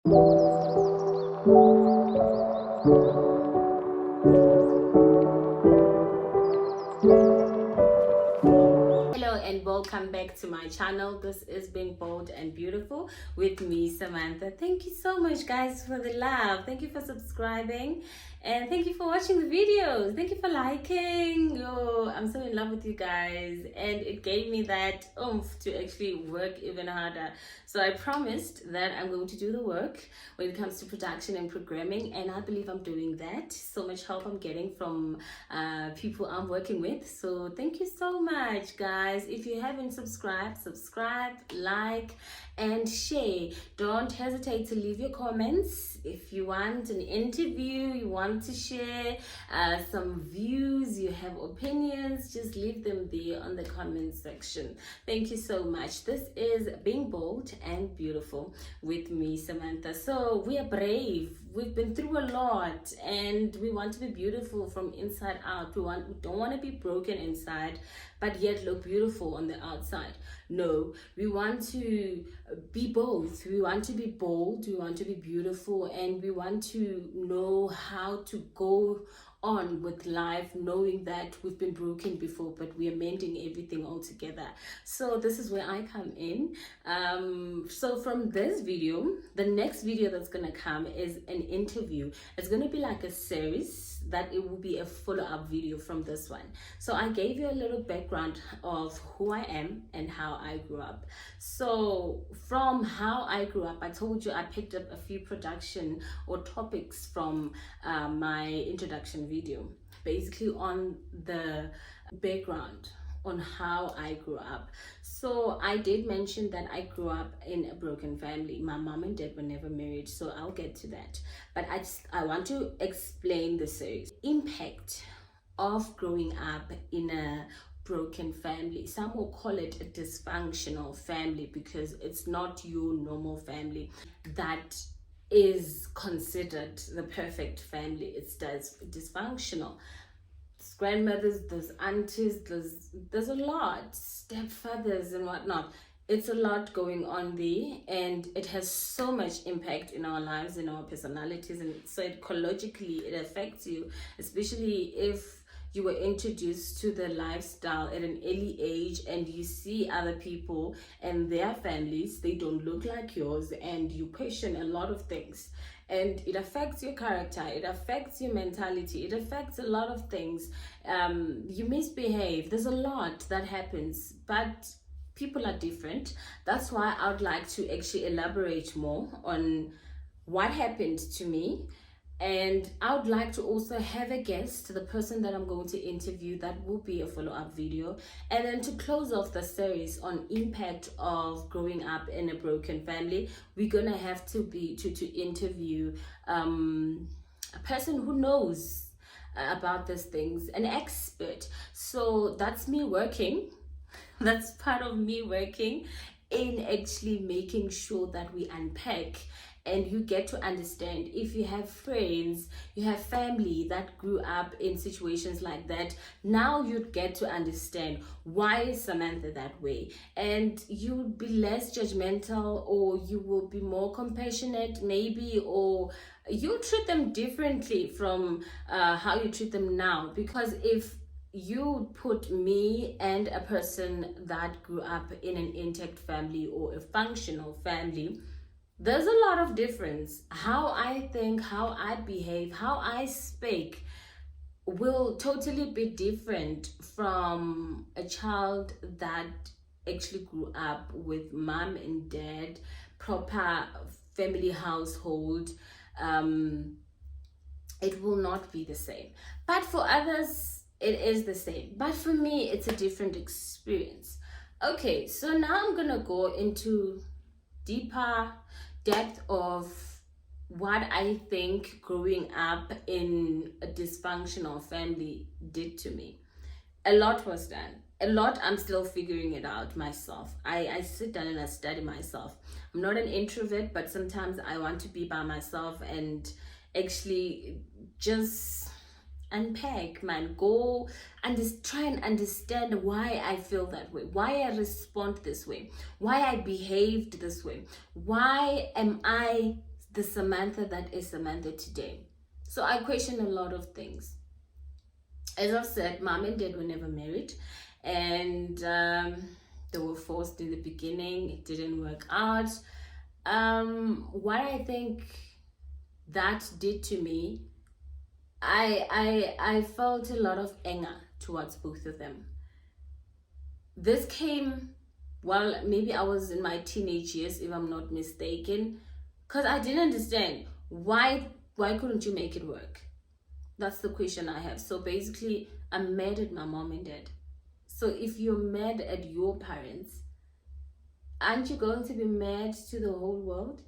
Hello and welcome back to my channel. This is Being Bold and Beautiful with me, Samantha. Thank you so much, guys, for the love. Thank you for subscribing and thank you for watching the videos. Thank you for liking. Oh, I'm so in love with you guys, and it gave me that oomph to actually work even harder. So I promised that I'm going to do the work when it comes to production and programming, and I believe I'm doing that. So much help I'm getting from people I'm working with. So thank you so much, guys. If you haven't subscribed, subscribe, like, and share. Don't hesitate to leave your comments. If you want an interview, you want to share some views, you have opinions, just leave them there on the comment section. Thank you so much. This is Being Bold and Beautiful with me, Samantha. So we are brave. We've been through a lot and we want to be beautiful from inside out. We don't want to be broken inside but yet look beautiful on the outside. No, we want to be both. We want to be bold, we want to be beautiful, and we want to know how to go on with life, knowing that we've been broken before but we are mending everything all together. So this is where I come in. So from this video, the next video that's gonna come is an interview. It's gonna be like a series that it will be a follow-up video from this one. So I gave you a little background of who I am and how I grew up. So from how I grew up, I told you I picked up a few production or topics from my introduction video, basically on the background on how I grew up. So I did mention that I grew up in a broken family. My mom and dad were never married, so I'll get to that. But I want to explain the series. Impact of growing up in a broken family. Some will call it a dysfunctional family because it's not your normal family that is considered the perfect family. It's dysfunctional. Grandmothers, there's aunties, there's a lot, stepfathers and whatnot. It's a lot going on there, and it has so much impact in our lives, in our personalities, and psychologically it affects you, especially if you were introduced to the lifestyle at an early age and you see other people and their families, they don't look like yours, and you question a lot of things. And it affects your character, it affects your mentality, it affects a lot of things. You misbehave, there's a lot that happens, but people are different. That's why I would like to actually elaborate more on what happened to me. And I would like to also have a guest, the person that I'm going to interview. That will be a follow-up video. And then to close off the series on impact of growing up in a broken family, we're gonna have to interview a person who knows about these things, an expert. So that's me working. That's part of me working in actually making sure that we unpack and you get to understand. If you have friends, you have family that grew up in situations like that, now you'd get to understand why is Samantha that way, and you would be less judgmental, or you will be more compassionate maybe, or you treat them differently from how you treat them now. Because if you put me and a person that grew up in an intact family or a functional family, there's a lot of difference. How I think, how I behave, how I speak will totally be different from a child that actually grew up with mom and dad, proper family household. It will not be the same. But for others, it is the same. But for me, it's a different experience. Okay, so now I'm gonna go into deeper depth of what I think growing up in a dysfunctional family did to me. A lot was done. A lot, I'm still figuring it out myself. I sit down and I study myself. I'm not an introvert, but sometimes I want to be by myself and actually just unpack, man. Go and just try and understand why I feel that way, why I respond this way, why I behaved this way, why am I the Samantha that is Samantha today. So I question a lot of things. As I've said, mom and dad were never married, and they were forced in the beginning. It didn't work out. What I think that did to me, I felt a lot of anger towards both of them. This came while maybe I was in my teenage years, if I'm not mistaken, because I didn't understand why couldn't you make it work. That's the question I have. So basically, I'm mad at my mom and dad. So if you're mad at your parents, aren't you going to be mad to the whole world?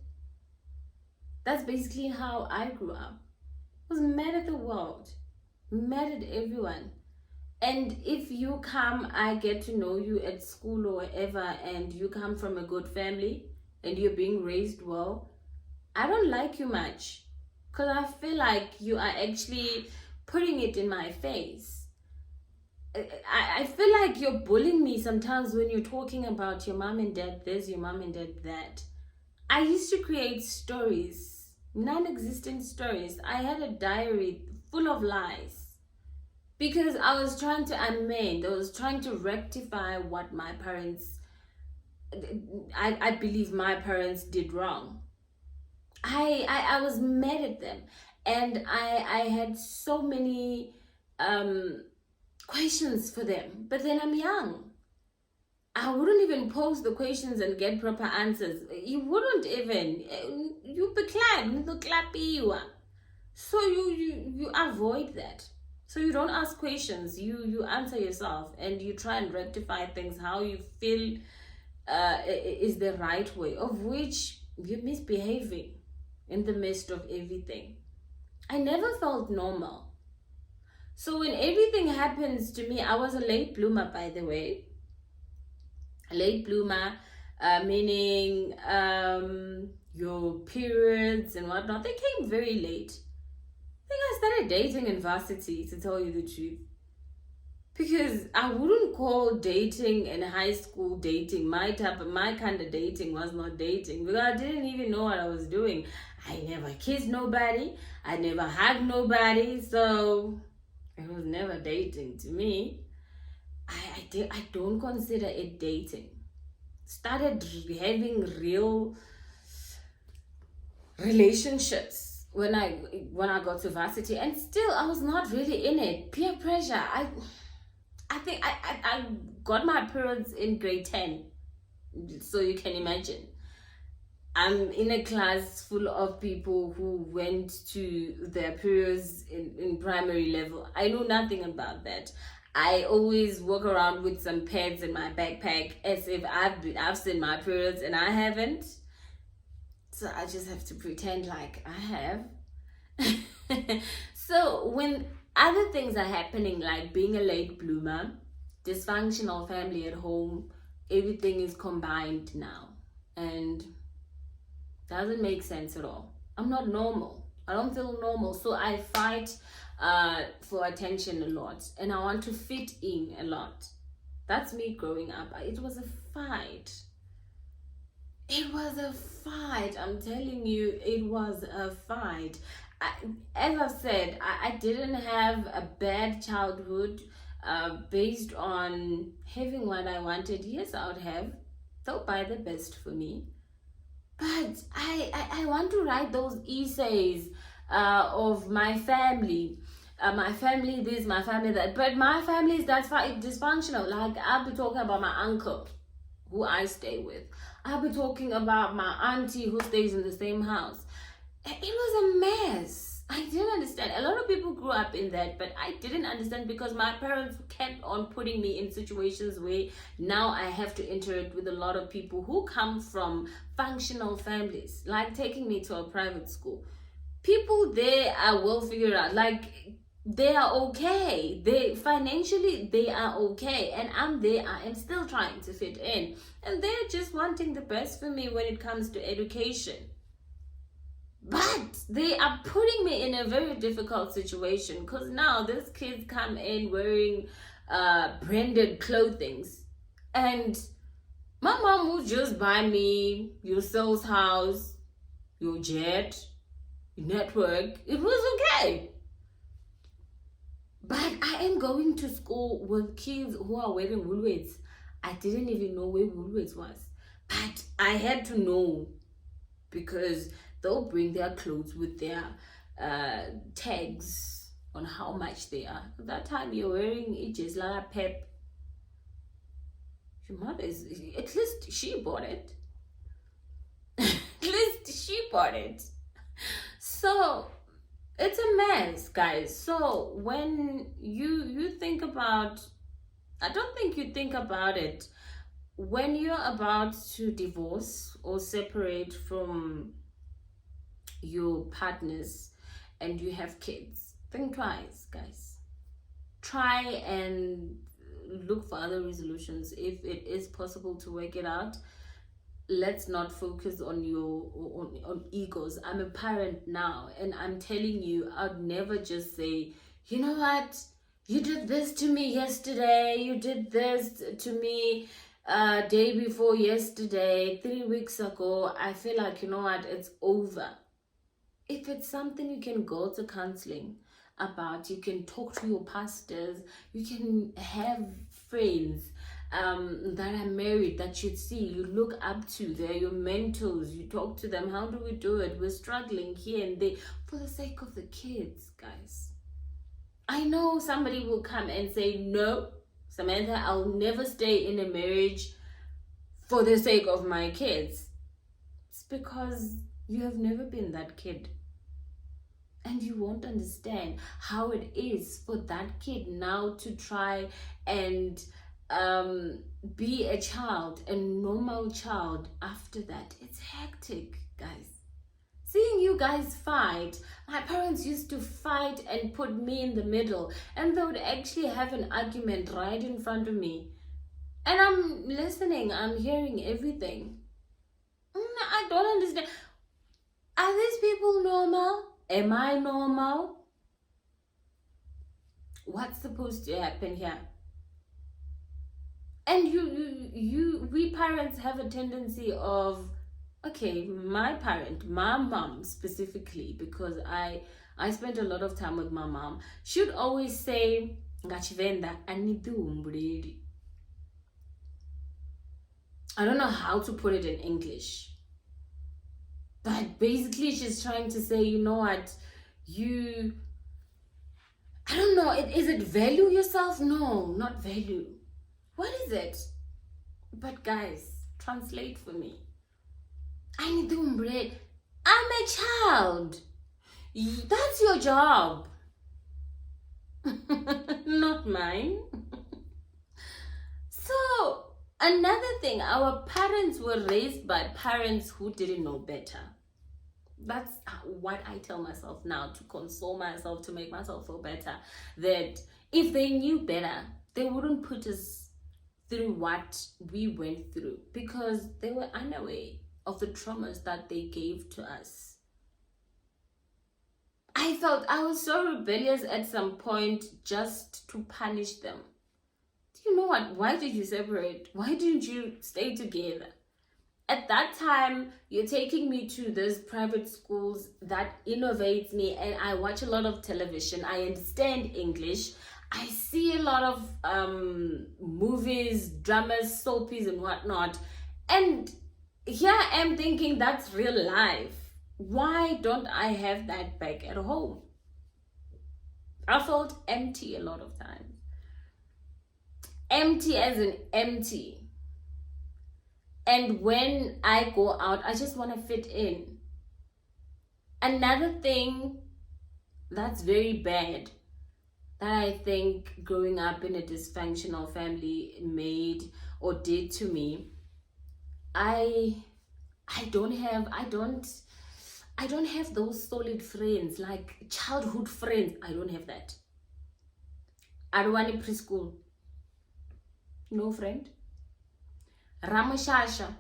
That's basically how I grew up. I was mad at the world, mad at everyone. And if you come, I get to know you at school or wherever, and you come from a good family and you're being raised well, I don't like you much. Because I feel like you are actually putting it in my face. I feel like you're bullying me sometimes when you're talking about your mom and dad this, your mom and dad that. I used to create stories, non-existent stories. I had a diary full of lies. Because I was trying to amend, I was trying to rectify what my parents, I believe my parents did wrong. I was mad at them, and I had so many questions for them. But then I'm young. I wouldn't even pose the questions and get proper answers. You wouldn't even. You beclan, so you avoid that. So you don't ask questions. You answer yourself, and you try and rectify things how you feel is the right way, of which you're misbehaving in the midst of everything. I never felt normal. So when everything happens to me, I was a late bloomer, by the way. A late bloomer, meaning your periods and whatnot, they came very late. I think I started dating in varsity, to tell you the truth. Because I wouldn't call dating in high school dating. My kind of dating was not dating, because I didn't even know what I was doing. I never kissed nobody. I never hugged nobody. So it was never dating to me. I don't consider it dating. Started having real relationships when I got to varsity, and still I was not really in it. Peer pressure. I think I got my periods in grade 10, so you can imagine. I'm in a class full of people who went to their periods in primary level. I know nothing about that. I always walk around with some pads in my backpack as if I've seen my periods and I haven't. So I just have to pretend like I have. So when other things are happening, like being a late bloomer, dysfunctional family at home, everything is combined now. And doesn't make sense at all. I'm not normal. I don't feel normal. So I fight for attention a lot. And I want to fit in a lot. That's me growing up. It was a fight. It was a fight. I'm telling you, it was a fight. As I've said, I didn't have a bad childhood based on having what I wanted. Yes, I would have. They'll buy the best for me. But I want to write those essays of my family. My family this, my family that. But my family is dysfunctional. Like, I'll be talking about my uncle, who I stay with. I'll be talking about my auntie who stays in the same house. It was a mess. I didn't understand. A lot of people grew up in that, but I didn't understand because my parents kept on putting me in situations where now I have to interact with a lot of people who come from functional families, like taking me to a private school. People there are well figured out. Like, they are okay. They financially, they are okay. And I'm there. I am still trying to fit in. And they're just wanting the best for me when it comes to education. But they are putting me in a very difficult situation, because now these kids come in wearing branded clothing, and my mom will just buy me your soul's house, your jet, your network, it was okay. But I am going to school with kids who are wearing Woolworths. I didn't even know where Woolworths was. But I had to know, because they'll bring their clothes with their tags on how much they are. At that time, you're wearing it just like a pep. Your mother is, at least she bought it. At least she bought it. So it's a mess, guys. So when you think about, I don't think you think about it when you're about to divorce or separate from your partners and you have kids. Think twice, guys. Try and look for other resolutions if it is possible to work it out. Let's not focus on your on egos. I'm a parent now, and I'm telling you, I'd never just say, you know what, you did this to me yesterday, you did this to me day before yesterday, 3 weeks ago. I feel like, you know what, it's over. If it's something you can go to counseling about, you can talk to your pastors, you can have friends that are married that you see, you look up to, they're your mentors, you talk to them. How do we do it? We're struggling here and there for the sake of the kids, guys. I know somebody will come and say, no, Samantha, I'll never stay in a marriage for the sake of my kids. It's because you have never been that kid. And you won't understand how it is for that kid now to try and be a child, a normal child after that. It's hectic, guys. Seeing you guys fight, my parents used to fight and put me in the middle, and they would actually have an argument right in front of me. And I'm listening, I'm hearing everything. I don't understand. Are these people normal? Am I normal? What's supposed to happen here? And we parents have a tendency of, okay, my mom specifically, because I spent a lot of time with my mom, she'd always say, ngachivenda anidumbredi. I don't know how to put it in English. But basically she's trying to say, you know what, I don't know, is it value yourself? No, not value. What is it? But guys, translate for me. I need to bread. I'm a child. That's your job. Not mine. So, another thing, our parents were raised by parents who didn't know better. That's what I tell myself now, to console myself, to make myself feel better. That if they knew better, they wouldn't put us through what we went through, because they were unaware of the traumas that they gave to us. I felt I was so rebellious at some point just to punish them. Do you know what? Why did you separate? Why didn't you stay together? At that time, you're taking me to those private schools that innovates me, and I watch a lot of television. I understand English. I see a lot of movies, dramas, soapies, and whatnot. And here I am thinking that's real life. Why don't I have that back at home? I felt empty a lot of times. Empty as in empty. And when I go out, I just want to fit in. Another thing that's very bad that I think growing up in a dysfunctional family made or did to me, I don't have those solid friends, like childhood friends. I don't have that. Arwani preschool, no friend. Ramashasha,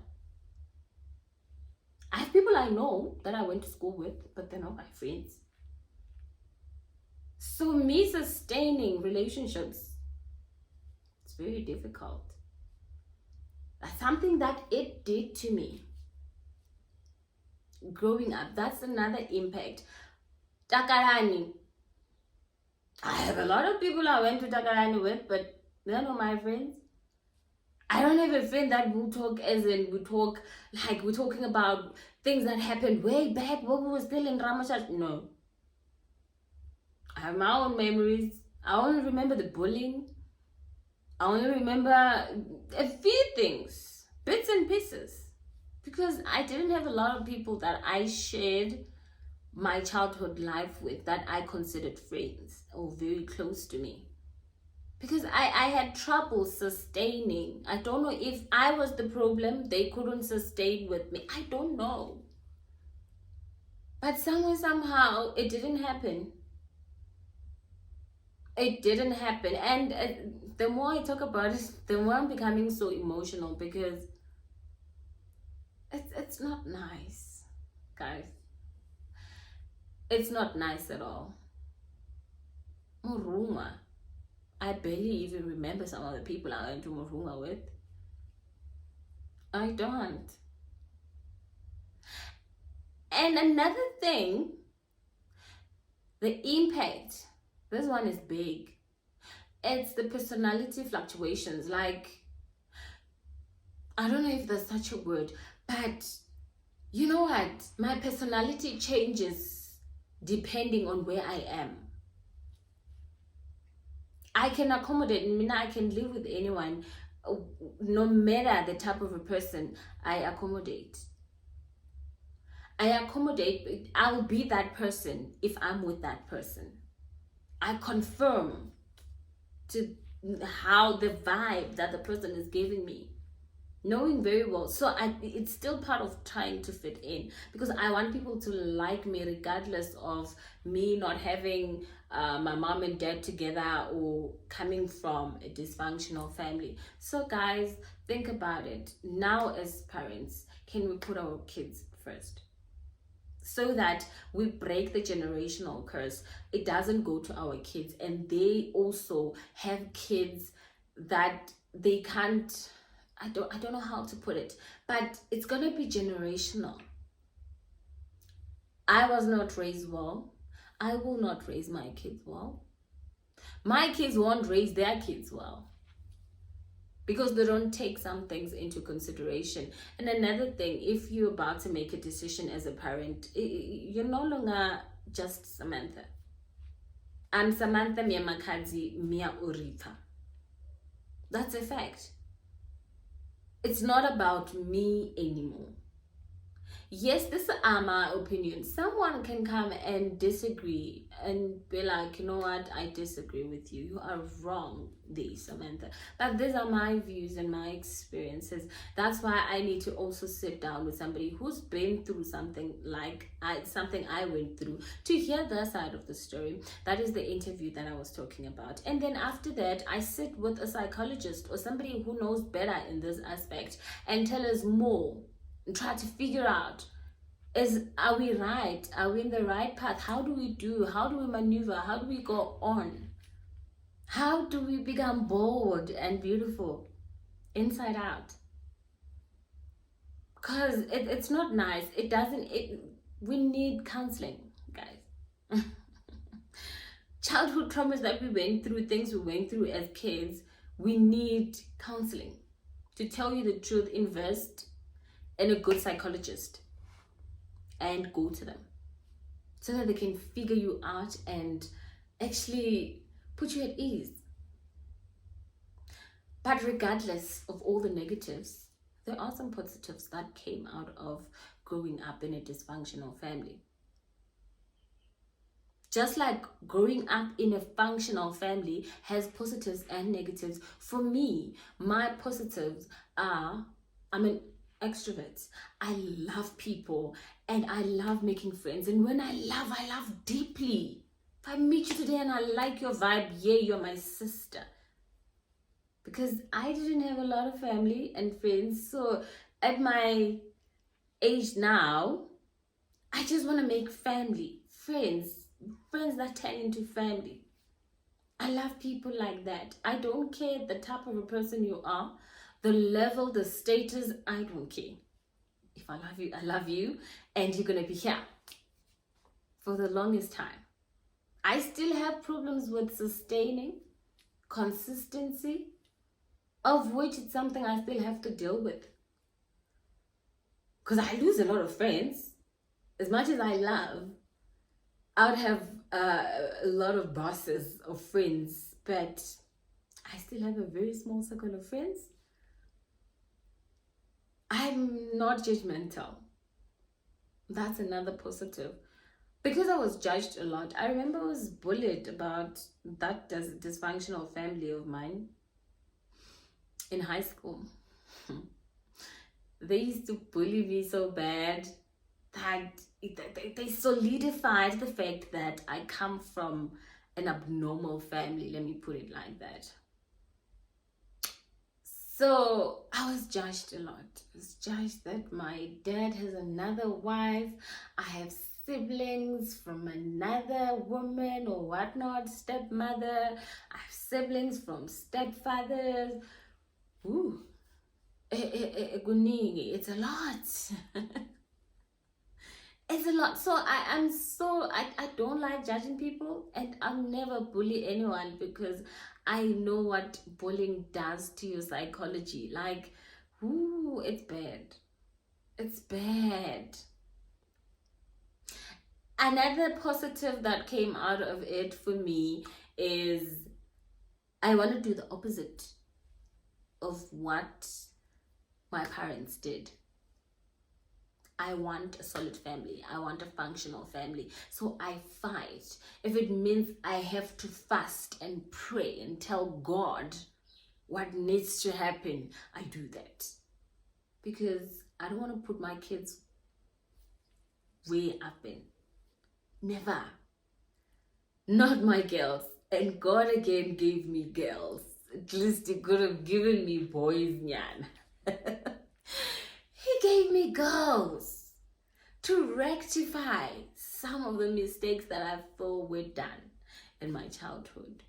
I have people I know that I went to school with, but they're not my friends. So me sustaining relationships, it's very difficult. That's something that it did to me. growing up. That's another impact. Takarani. I have a lot of people I went to Takarani with, but they're not my friends. I don't have a friend that will talk as in we talk like we're talking about things that happened way back when we were still in Ramachach. No. I have my own memories. I only remember the bullying. I only remember a few things, bits and pieces. Because I didn't have a lot of people that I shared my childhood life with that I considered friends or very close to me. Because I had trouble sustaining. I don't know if I was the problem, they couldn't sustain with me. I don't know. But somewhere, somehow, it didn't happen. It didn't happen. And the more I talk about it, the more I'm becoming so emotional because it's not nice, guys. It's not nice at all. Murunga. I barely even remember some of the people I went to Murunga with. I don't. And another thing, the impact. This one is big. It's the personality fluctuations. Like, I don't know if there's such a word, but you know what? My personality changes depending on where I am. I can accommodate, I can live with anyone, no matter the type of a person. I accommodate. I'll be that person if I'm with that person. I confirm to how the vibe that the person is giving me, knowing very well. So it's still part of trying to fit in because I want people to like me regardless of me not having my mom and dad together or coming from a dysfunctional family. So guys, think about it. Now as parents, can we put our kids first? So that we break the generational curse. It doesn't go to our kids and they also have kids that they can't, I don't know how to put it, but it's gonna be generational. I was not raised well. I will not raise my kids well. My kids won't raise their kids well because they don't take some things into consideration. And another thing, if you're about to make a decision as a parent, you're no longer just Samantha. I'm Samantha Mia Makadzi Mia Urifa. That's a fact. It's not about me anymore. Yes, this are my opinions. Someone can come and disagree and be like, you know what, I disagree with you. You are wrong there, Samantha. But these are my views and my experiences. That's why I need to also sit down with somebody who's been through something like something I went through to hear their side of the story. That is the interview that I was talking about. And then after that, I sit with a psychologist or somebody who knows better in this aspect and tell us more. And try to figure out, are we right? Are we in the right path? How do we maneuver? How do we go on? How do we become bold and beautiful inside out? Because it's not nice. We need counseling, guys. Childhood traumas that we went through, things we went through as kids, we need counseling. To tell you the truth, invest in a good psychologist and go to them so that they can figure you out and actually put you at ease. But regardless of all the negatives, there are some positives that came out of growing up in a dysfunctional family. Just like growing up in a functional family has positives and negatives. For me, my positives are, extroverts. I love people and I love making friends. And when I love deeply. If I meet you today and I like your vibe, yeah, you're my sister. Because I didn't have a lot of family and friends. So at my age now, I just want to make family, friends that turn into family. I love people like that. I don't care the type of a person you are. The level, the status, I don't care. if I love you, I love you, and you're gonna be here for the longest time. I still have problems with sustaining consistency, of which it's something I still have to deal with. Because I lose a lot of friends. As much as I love, I would have a lot of bosses of friends, but I still have a very small circle of friends. I'm not judgmental. That's another positive. Because I was judged a lot. I remember I was bullied about that dysfunctional family of mine in high school. They used to bully me so bad that they solidified the fact that I come from an abnormal family. Let me put it like that. So I was judged a lot. I was judged that my dad has another wife. I have siblings from another woman or whatnot, stepmother. I have siblings from stepfathers. Ooh, it's a lot. It's a lot. So I don't like judging people, and I'll never bully anyone because I know what bullying does to your psychology. Like, ooh, it's bad. It's bad. Another positive that came out of it for me is I want to do the opposite of what my parents did. I want a solid family. I want a functional family. So I fight. If it means I have to fast and pray and tell God what needs to happen, I do that. Because I don't want to put my kids where I've been. Never. Not my girls. And God again gave me girls. At least He could have given me boys, nyan. He gave me girls to rectify some of the mistakes that I feel were done in my childhood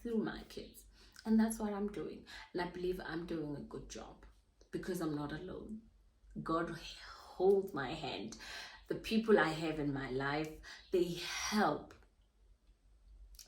through my kids. And that's what I'm doing. And I believe I'm doing a good job because I'm not alone. God holds my hand. The people I have in my life, they help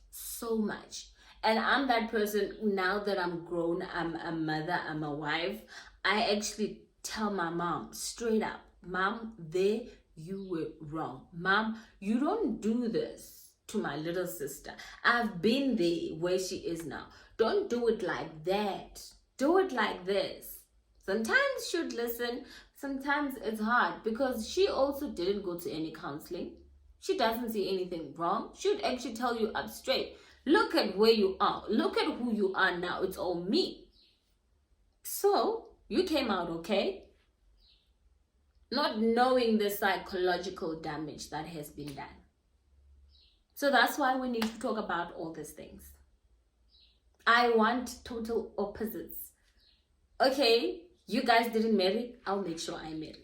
so much. And I'm that person now that I'm grown, I'm a mother, I'm a wife. I actually tell my mom straight up, Mom, there you were wrong. Mom, you don't do this to my little sister. I've been there where she is now. Don't do it like that. Do it like this. Sometimes she'd listen. Sometimes it's hard because she also didn't go to any counseling. She doesn't see anything wrong. She'd actually tell you up straight. Look at where you are. Look at who you are now. It's all me. So, you came out okay, not knowing the psychological damage that has been done. So that's why we need to talk about all these things. I want total opposites. Okay, you guys didn't marry, I'll make sure I marry.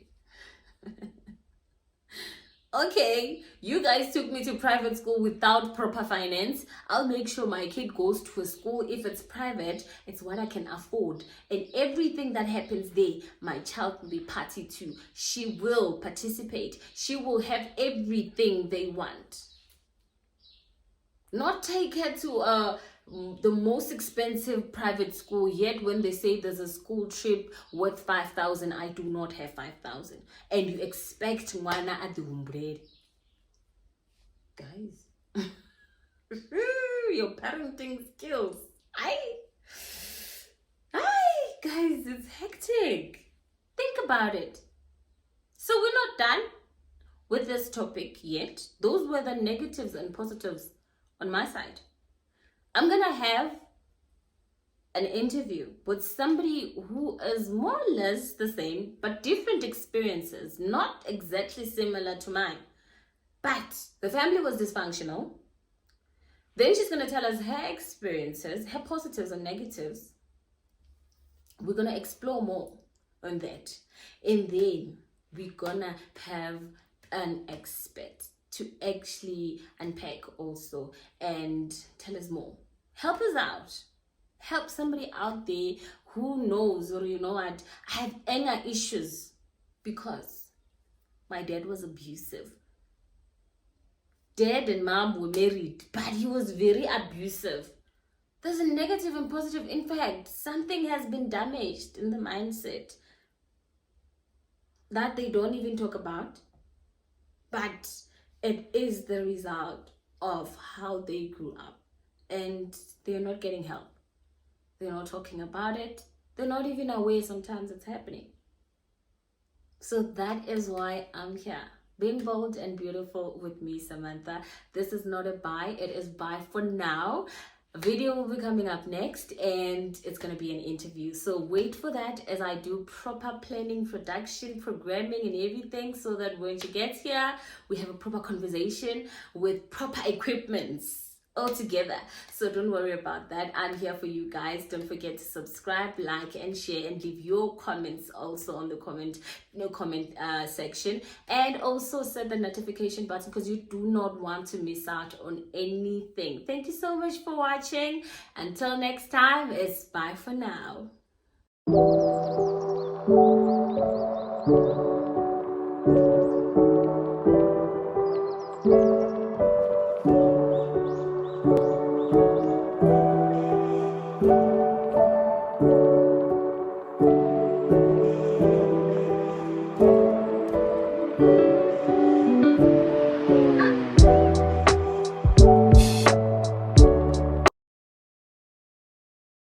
Okay, you guys took me to private school without proper finance. I'll make sure my kid goes to a school. If it's private, it's what I can afford. And everything that happens there, my child will be party to. She will participate. She will have everything they want. Not take her to the most expensive private school, yet when they say there's a school trip worth 5,000, I do not have 5,000. And you expect Mwana at the umbrella. Guys, your parenting skills. Guys, it's hectic. Think about it. So we're not done with this topic yet. Those were the negatives and positives on my side. I'm gonna have an interview with somebody who is more or less the same, but different experiences, not exactly similar to mine. But the family was dysfunctional. Then she's gonna tell us her experiences, her positives and negatives. We're gonna explore more on that. And then we're gonna have an expert to actually unpack also and tell us more. Help us out. Help somebody out there who knows, or you know what, I have anger issues. because my dad was abusive. Dad and mom were married, but he was very abusive. There's a negative and positive impact. Something has been damaged in the mindset that they don't even talk about, but it is the result of how they grew up, and they're not getting help. They're not talking about it. They're not even aware sometimes it's happening. So that is why I'm here, being bold and beautiful with me, Samantha. This is not a bye, it is bye for now. A video will be coming up next, and it's going to be an interview, so wait for that as I do proper planning, production, programming and everything, so that when she gets here we have a proper conversation with proper equipments all together. So don't worry about that. I'm here for you guys. Don't forget to subscribe, like and share, and leave your comments also on the comment section, and also set the notification button because you do not want to miss out on anything. Thank you so much for watching. Until next time, it's bye for now.